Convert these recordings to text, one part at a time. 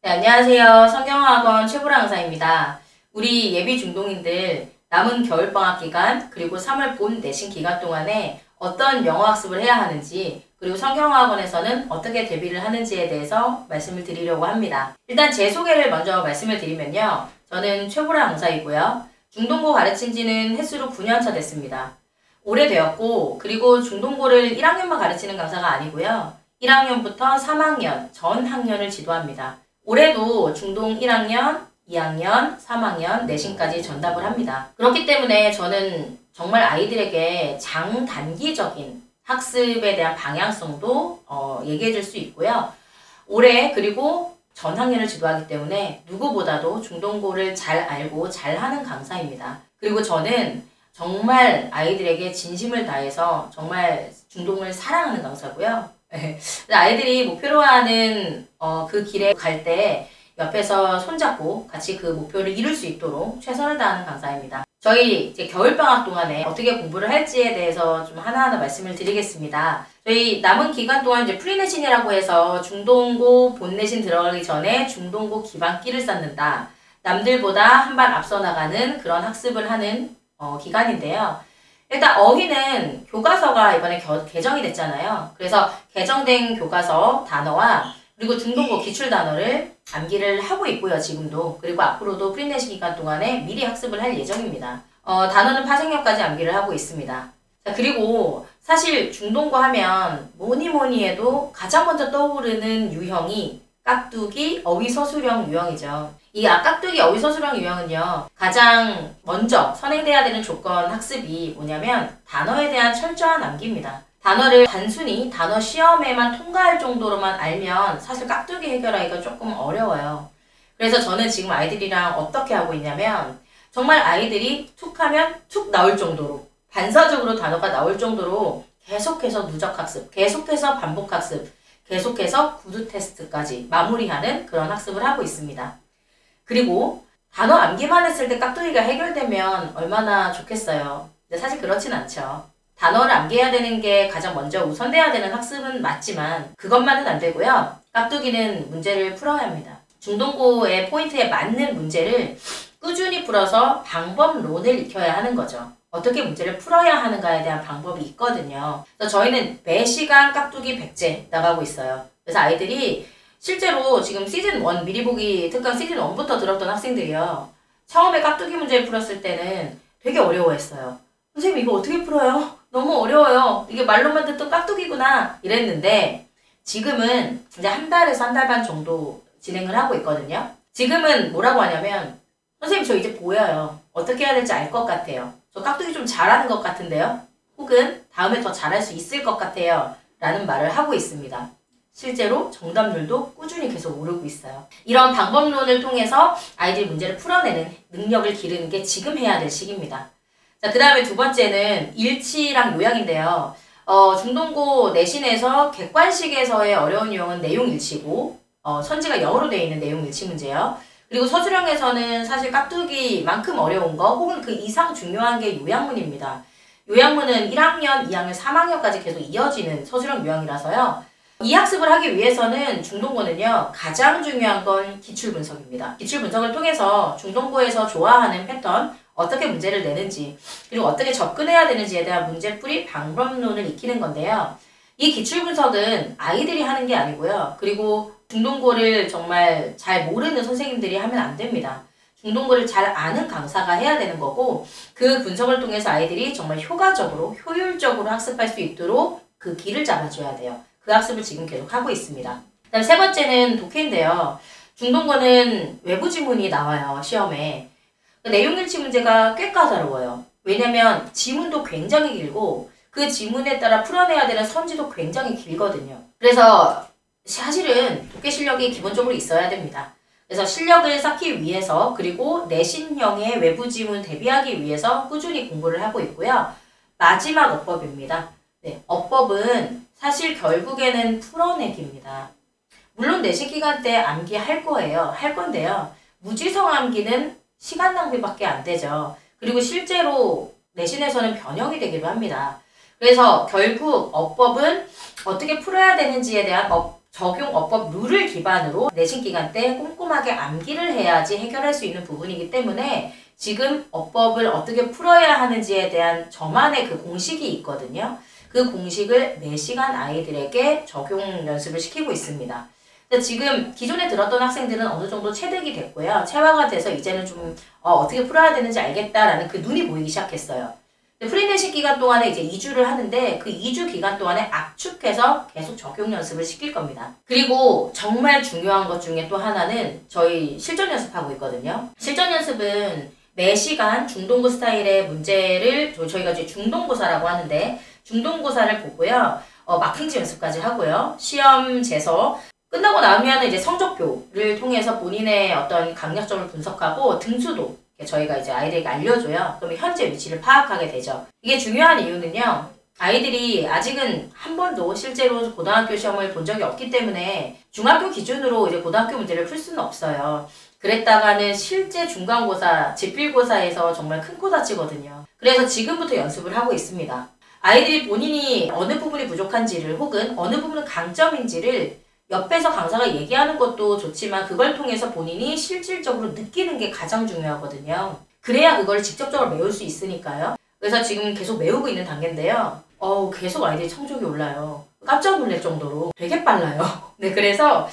네, 안녕하세요. 성경학원 최보라 강사입니다. 우리 예비 중동인들 남은 겨울방학 기간 그리고 3월 본 내신 기간 동안에 어떤 영어 학습을 해야 하는지 그리고 성경학원에서는 어떻게 대비를 하는지에 대해서 말씀을 드리려고 합니다. 일단 제 소개를 먼저 말씀을 드리면요. 저는 최보라 강사이고요. 중동고 가르친 지는 횟수로 9년차 됐습니다. 오래되었고 그리고 중동고를 1학년만 가르치는 강사가 아니고요. 1학년부터 3학년, 전 학년을 지도합니다. 올해도 중동 1학년, 2학년, 3학년, 내신까지 전담을 합니다. 그렇기 때문에 저는 정말 아이들에게 장단기적인 학습에 대한 방향성도 얘기해 줄 수 있고요. 올해 그리고 전 학년을 지도하기 때문에 누구보다도 중동고를 잘 알고 잘하는 강사입니다. 그리고 저는 정말 아이들에게 진심을 다해서 정말 중동을 사랑하는 강사고요. 아이들이 목표로 하는 그 길에 갈 때 옆에서 손잡고 같이 그 목표를 이룰 수 있도록 최선을 다하는 강사입니다. 저희 이제 겨울방학 동안에 어떻게 공부를 할지에 대해서 좀 하나하나 말씀을 드리겠습니다. 저희 남은 기간 동안 이제 프리내신이라고 해서 중동고 본내신 들어가기 전에 중동고 기반기를 쌓는다. 남들보다 한 발 앞서 나가는 그런 학습을 하는 기간인데요. 일단 어휘는 교과서가 이번에 개정이 됐잖아요. 그래서 개정된 교과서 단어와 그리고 중동고 기출 단어를 암기를 하고 있고요. 지금도. 그리고 앞으로도 프리내신 기간 동안에 미리 학습을 할 예정입니다. 단어는 파생형까지 암기를 하고 있습니다. 자, 그리고 사실 중동고 하면 뭐니 해도 가장 먼저 떠오르는 유형이 깍두기 어휘서술형 유형이죠. 이 깍두기 어휘서술형 유형은요. 가장 먼저 선행돼야 되는 조건 학습이 뭐냐면 단어에 대한 철저한 암기입니다. 단어를 단순히 단어 시험에만 통과할 정도로만 알면 사실 깍두기 해결하기가 조금 어려워요. 그래서 저는 지금 아이들이랑 어떻게 하고 있냐면 정말 아이들이 툭 하면 툭 나올 정도로 반사적으로 단어가 나올 정도로 계속해서 누적 학습, 계속해서 반복 학습, 계속해서 구두 테스트까지 마무리하는 그런 학습을 하고 있습니다. 그리고 단어 암기만 했을 때 깍두기가 해결되면 얼마나 좋겠어요. 근데 사실 그렇진 않죠. 단어를 암기해야 되는 게 가장 먼저 우선돼야 되는 학습은 맞지만 그것만은 안 되고요. 깍두기는 문제를 풀어야 합니다. 중동고의 포인트에 맞는 문제를 꾸준히 풀어서 방법론을 익혀야 하는 거죠. 어떻게 문제를 풀어야 하는가에 대한 방법이 있거든요. 그래서 저희는 매 시간 깍두기 100제 나가고 있어요. 그래서 아이들이 실제로 지금 시즌 1 미리 보기 특강 시즌 1부터 들었던 학생들이요. 처음에 깍두기 문제를 풀었을 때는 되게 어려워했어요. 선생님 이거 어떻게 풀어요? 너무 어려워요. 이게 말로만 듣던 깍두기구나 이랬는데 지금은 이제 한 달에서 한 달 반 정도 진행을 하고 있거든요. 지금은 뭐라고 하냐면 선생님 저 이제 보여요. 어떻게 해야 될지 알 것 같아요. 저 깍두기 좀 잘하는 것 같은데요? 혹은 다음에 더 잘할 수 있을 것 같아요. 라는 말을 하고 있습니다. 실제로 정답률도 꾸준히 계속 오르고 있어요. 이런 방법론을 통해서 아이들이 문제를 풀어내는 능력을 기르는 게 지금 해야 될 시기입니다. 자, 그 다음에 두 번째는 일치랑 요약인데요. 중동고 내신에서 객관식에서의 어려운 유형은 내용 일치고, 선지가 영어로 되어 있는 내용 일치 문제요. 그리고 서술형에서는 사실 깍두기만큼 어려운 거 혹은 그 이상 중요한 게 요약문입니다. 요약문은 1학년, 2학년, 3학년까지 계속 이어지는 서술형 유형이라서요. 이 학습을 하기 위해서는 중동고는요. 가장 중요한 건 기출 분석입니다. 기출 분석을 통해서 중동고에서 좋아하는 패턴, 어떻게 문제를 내는지 그리고 어떻게 접근해야 되는지에 대한 문제풀이 방법론을 익히는 건데요. 이 기출 분석은 아이들이 하는 게 아니고요. 그리고 중동고를 정말 잘 모르는 선생님들이 하면 안 됩니다. 중동고를 잘 아는 강사가 해야 되는 거고 그 분석을 통해서 아이들이 정말 효과적으로 효율적으로 학습할 수 있도록 그 길을 잡아줘야 돼요. 그 학습을 지금 계속 하고 있습니다. 그다음 세 번째는 독해인데요. 중동고는 외부 지문이 나와요. 시험에. 내용일치 문제가 꽤 까다로워요. 왜냐면 지문도 굉장히 길고 그 지문에 따라 풀어내야 되는 선지도 굉장히 길거든요. 그래서 사실은 독해 실력이 기본적으로 있어야 됩니다. 그래서 실력을 쌓기 위해서 그리고 내신형의 외부 지문 대비하기 위해서 꾸준히 공부를 하고 있고요. 마지막 어법입니다. 네, 어법은 사실 결국에는 풀어내기입니다. 물론 내신 기간 때 암기할 거예요. 할 건데요. 무지성 암기는 시간 낭비밖에 안 되죠. 그리고 실제로 내신에서는 변형이 되기도 합니다. 그래서 결국 어법은 어떻게 풀어야 되는지에 대한 적용 어법 룰을 기반으로 내신 기간 때 꼼꼼하게 암기를 해야지 해결할 수 있는 부분이기 때문에 지금 어법을 어떻게 풀어야 하는지에 대한 저만의 그 공식이 있거든요. 그 공식을 매시간 아이들에게 적용 연습을 시키고 있습니다. 지금 기존에 들었던 학생들은 어느 정도 체득이 됐고요. 체화가 돼서 이제는 좀 어떻게 풀어야 되는지 알겠다라는 그 눈이 보이기 시작했어요. 프리내신 기간 동안에 이제 2주를 하는데 그 2주 기간 동안에 압축해서 계속 적용 연습을 시킬 겁니다. 그리고 정말 중요한 것 중에 또 하나는 저희 실전 연습하고 있거든요. 실전 연습은 매 시간 중동고 스타일의 문제를 저희가 이제 중동고사라고 하는데 중동고사를 보고요. 마킹지 연습까지 하고요. 시험 재서 끝나고 나면 이제 성적표를 통해서 본인의 어떤 강약점을 분석하고 등수도 저희가 이제 아이들에게 알려줘요. 그러면 현재 위치를 파악하게 되죠. 이게 중요한 이유는요. 아이들이 아직은 한 번도 실제로 고등학교 시험을 본 적이 없기 때문에 중학교 기준으로 이제 고등학교 문제를 풀 수는 없어요. 그랬다가는 실제 중간고사, 지필고사에서 정말 큰 코 다치거든요. 그래서 지금부터 연습을 하고 있습니다. 아이들이 본인이 어느 부분이 부족한지를 혹은 어느 부분은 강점인지를 옆에서 강사가 얘기하는 것도 좋지만 그걸 통해서 본인이 실질적으로 느끼는 게 가장 중요하거든요. 그래야 그걸 직접적으로 메울 수 있으니까요. 그래서 지금 계속 메우고 있는 단계인데요. 계속 아이들이 성적이 올라요. 깜짝 놀랄 정도로 되게 빨라요. 네, 그래서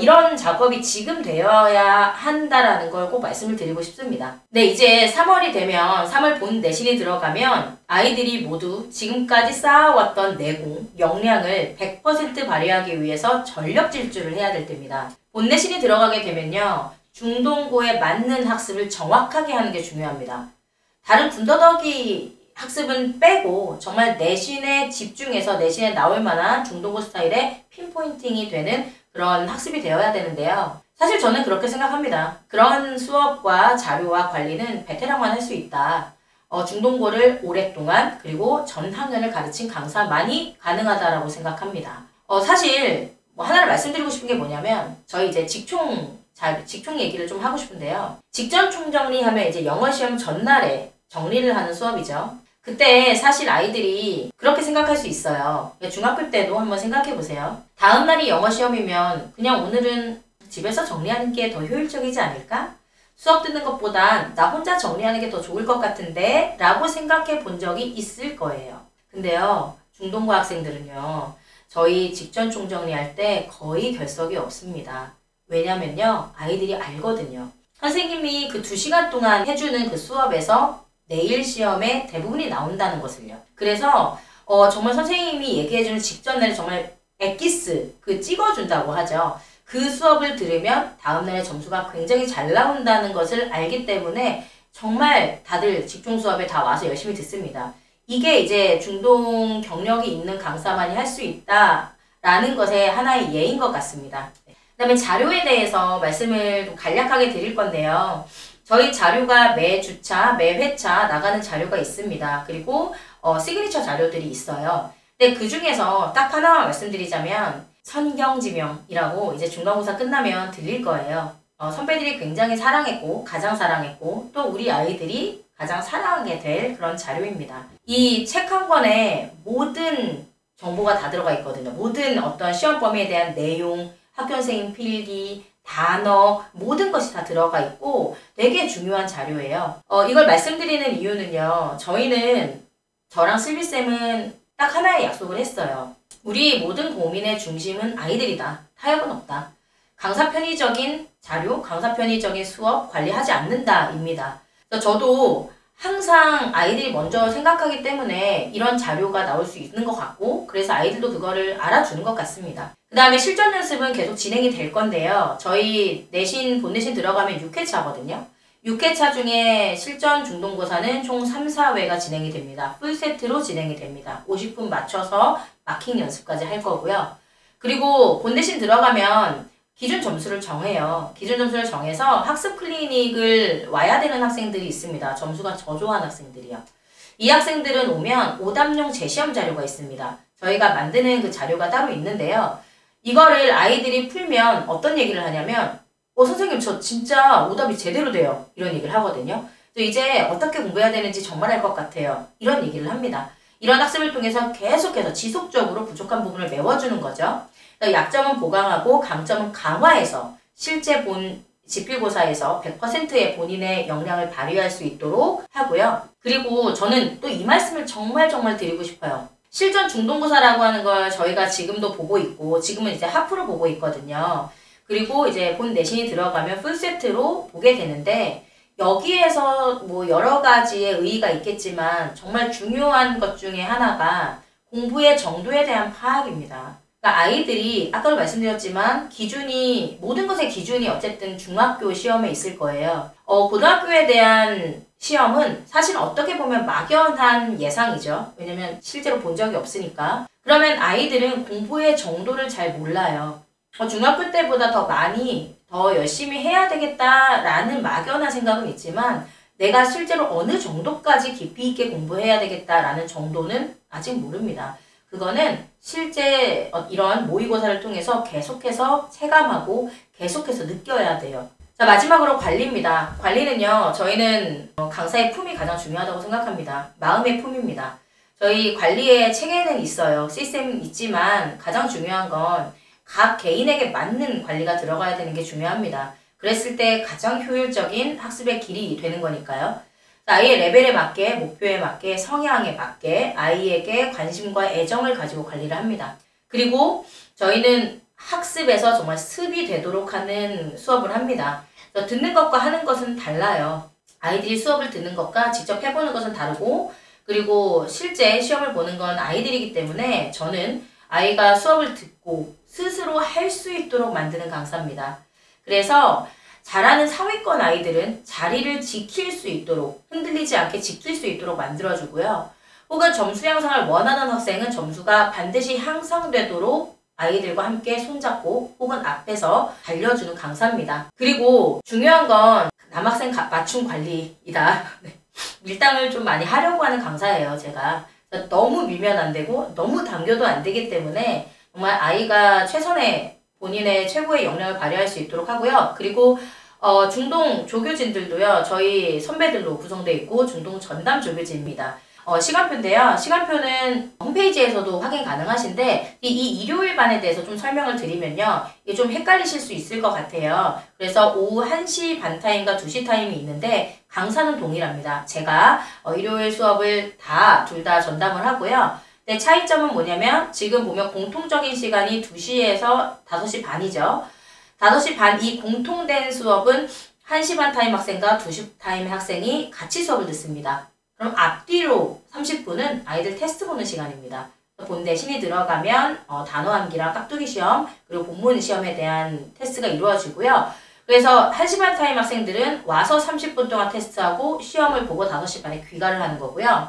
이런 작업이 지금 되어야 한다라는 걸 꼭 말씀을 드리고 싶습니다. 네, 이제 3월이 되면 3월 본 내신이 들어가면 아이들이 모두 지금까지 쌓아왔던 내공, 역량을 100% 발휘하기 위해서 전력 질주를 해야 될 때입니다. 본 내신이 들어가게 되면요. 중동고에 맞는 학습을 정확하게 하는 게 중요합니다. 다른 군더더기 학습은 빼고 정말 내신에 집중해서 내신에 나올 만한 중동고 스타일의 핀포인팅이 되는 그런 학습이 되어야 되는데요. 사실 저는 그렇게 생각합니다. 그런 수업과 자료와 관리는 베테랑만 할 수 있다. 중동고를 오랫동안 그리고 전 학년을 가르친 강사만이 가능하다라고 생각합니다. 사실 하나를 말씀드리고 싶은 게 뭐냐면 저희 이제 직총 얘기를 좀 하고 싶은데요. 직전 총정리하면 이제 영어 시험 전날에 정리를 하는 수업이죠. 그때 사실 아이들이 그렇게 생각할 수 있어요. 중학교 때도 한번 생각해 보세요. 다음 날이 영어 시험이면 그냥 오늘은 집에서 정리하는 게 더 효율적이지 않을까? 수업 듣는 것보단 나 혼자 정리하는 게 더 좋을 것 같은데 라고 생각해 본 적이 있을 거예요. 근데요. 중동고 학생들은요. 저희 직전 총정리할 때 거의 결석이 없습니다. 왜냐면요. 아이들이 알거든요. 선생님이 그 2시간 동안 해주는 그 수업에서 내일 시험에 대부분이 나온다는 것을요. 그래서 정말 선생님이 얘기해주는 직전날에 정말 엑기스 찍어준다고 하죠. 그 수업을 들으면 다음날에 점수가 굉장히 잘 나온다는 것을 알기 때문에 정말 다들 직종 수업에 다 와서 열심히 듣습니다. 이게 이제 중동 경력이 있는 강사만이 할 수 있다라는 것의 하나의 예인 것 같습니다. 그 다음에 자료에 대해서 말씀을 좀 간략하게 드릴 건데요. 저희 자료가 매 주차, 매 회차 나가는 자료가 있습니다. 그리고 시그니처 자료들이 있어요. 근데 그 중에서 딱 하나만 말씀드리자면 선경지명이라고 이제 중간고사 끝나면 들릴 거예요. 선배들이 굉장히 사랑했고 가장 사랑했고 또 우리 아이들이 가장 사랑하게 될 그런 자료입니다. 이 책 한 권에 모든 정보가 다 들어가 있거든요. 모든 어떤 시험 범위에 대한 내용, 학교선생님 필기, 단어, 모든 것이 다 들어가 있고 되게 중요한 자료예요. 이걸 말씀드리는 이유는요. 저랑 슬비쌤은 딱 하나의 약속을 했어요. 우리 모든 고민의 중심은 아이들이다. 타협은 없다. 강사 편의적인 자료, 강사 편의적인 수업 관리하지 않는다 입니다. 그래서 저도 항상 아이들이 먼저 생각하기 때문에 이런 자료가 나올 수 있는 것 같고 그래서 아이들도 그거를 알아주는 것 같습니다. 그 다음에 실전 연습은 계속 진행이 될 건데요. 저희 본 내신 들어가면 6회차거든요. 6회차 중에 실전 중동고사는 총 3, 4회가 진행이 됩니다. 풀세트로 진행이 됩니다. 50분 맞춰서 마킹 연습까지 할 거고요. 그리고 본 내신 들어가면 기준 점수를 정해요. 기준 점수를 정해서 학습 클리닉을 와야 되는 학생들이 있습니다. 점수가 저조한 학생들이요. 이 학생들은 오면 오답용 재시험 자료가 있습니다. 저희가 만드는 그 자료가 따로 있는데요. 이거를 아이들이 풀면 어떤 얘기를 하냐면 선생님 저 진짜 오답이 제대로 돼요. 이런 얘기를 하거든요. 이제 어떻게 공부해야 되는지 정말 알 것 같아요. 이런 얘기를 합니다. 이런 학습을 통해서 계속해서 지속적으로 부족한 부분을 메워주는 거죠. 약점은 보강하고 강점은 강화해서 실제 본 지필고사에서 100%의 본인의 역량을 발휘할 수 있도록 하고요. 그리고 저는 또 이 말씀을 정말 드리고 싶어요. 실전 중동고사라고 하는 걸 저희가 지금도 보고 있고, 지금은 이제 하프로 보고 있거든요. 그리고 이제 본 내신이 들어가면 풀세트로 보게 되는데, 여기에서 뭐 여러 가지의 의의가 있겠지만 정말 중요한 것 중에 하나가 공부의 정도에 대한 파악입니다. 그러니까 아이들이 아까도 말씀드렸지만 기준이, 모든 것의 기준이 어쨌든 중학교 시험에 있을 거예요. 고등학교에 대한 시험은 사실 어떻게 보면 막연한 예상이죠. 왜냐면 실제로 본 적이 없으니까. 그러면 아이들은 공부의 정도를 잘 몰라요. 중학교 때보다 더 많이, 더 열심히 해야 되겠다라는 막연한 생각은 있지만 내가 실제로 어느 정도까지 깊이 있게 공부해야 되겠다라는 정도는 아직 모릅니다. 그거는 실제 이런 모의고사를 통해서 계속해서 체감하고 계속해서 느껴야 돼요. 자, 마지막으로 관리입니다. 관리는요, 저희는 강사의 품이 가장 중요하다고 생각합니다. 마음의 품입니다. 저희 관리의 체계는 있어요. 시스템은 있지만 가장 중요한 건 각 개인에게 맞는 관리가 들어가야 되는 게 중요합니다. 그랬을 때 가장 효율적인 학습의 길이 되는 거니까요. 아이의 레벨에 맞게, 목표에 맞게, 성향에 맞게 아이에게 관심과 애정을 가지고 관리를 합니다. 그리고 저희는 학습에서 정말 습이 되도록 하는 수업을 합니다. 듣는 것과 하는 것은 달라요. 아이들이 수업을 듣는 것과 직접 해보는 것은 다르고, 그리고 실제 시험을 보는 건 아이들이기 때문에 저는 아이가 수업을 듣고 스스로 할 수 있도록 만드는 강사입니다. 그래서 잘하는 상위권 아이들은 자리를 지킬 수 있도록, 흔들리지 않게 지킬 수 있도록 만들어주고요. 혹은 점수 향상을 원하는 학생은 점수가 반드시 향상되도록 아이들과 함께 손잡고 혹은 앞에서 달려주는 강사입니다. 그리고 중요한 건 남학생 맞춤 관리이다. 밀당을 좀 많이 하려고 하는 강사예요, 제가. 너무 밀면 안 되고 너무 당겨도 안 되기 때문에 정말 아이가 최선의 본인의 최고의 역량을 발휘할 수 있도록 하고요. 그리고 중동 조교진들도요, 저희 선배들로 구성되어 있고 중동 전담 조교진입니다. 시간표인데요. 시간표는 홈페이지에서도 확인 가능하신데 이 일요일 반에 대해서 좀 설명을 드리면요, 이게 좀 헷갈리실 수 있을 것 같아요. 그래서 오후 1시 반 타임과 2시 타임이 있는데 강사는 동일합니다. 제가 일요일 수업을 둘 다 전담을 하고요. 근데 차이점은 뭐냐면 지금 보면 공통적인 시간이 2시에서 5시 반이죠. 5시 반 이 공통된 수업은 1시 반 타임 학생과 2시 타임 학생이 같이 수업을 듣습니다. 그럼 앞뒤로 30분은 아이들 테스트 보는 시간입니다. 본 내신이 들어가면 단어 암기랑 깍두기 시험, 그리고 본문 시험에 대한 테스트가 이루어지고요. 그래서 1시 반 타임 학생들은 와서 30분 동안 테스트하고 시험을 보고 5시 반에 귀가를 하는 거고요.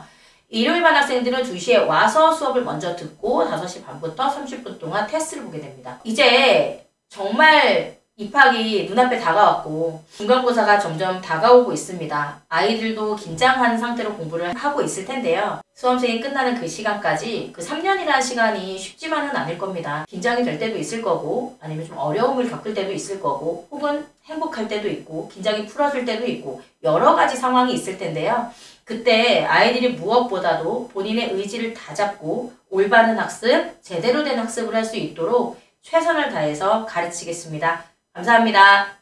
일요일 반 학생들은 2시에 와서 수업을 먼저 듣고 5시 반부터 30분 동안 테스트를 보게 됩니다. 이제 정말 입학이 눈앞에 다가왔고 중간고사가 점점 다가오고 있습니다. 아이들도 긴장한 상태로 공부를 하고 있을 텐데요. 수험생이 끝나는 그 시간까지, 그 3년이라는 시간이 쉽지만은 않을 겁니다. 긴장이 될 때도 있을 거고, 아니면 좀 어려움을 겪을 때도 있을 거고, 혹은 행복할 때도 있고, 긴장이 풀어질 때도 있고, 여러 가지 상황이 있을 텐데요. 그때 아이들이 무엇보다도 본인의 의지를 다잡고 올바른 학습, 제대로 된 학습을 할 수 있도록 최선을 다해서 가르치겠습니다. 감사합니다.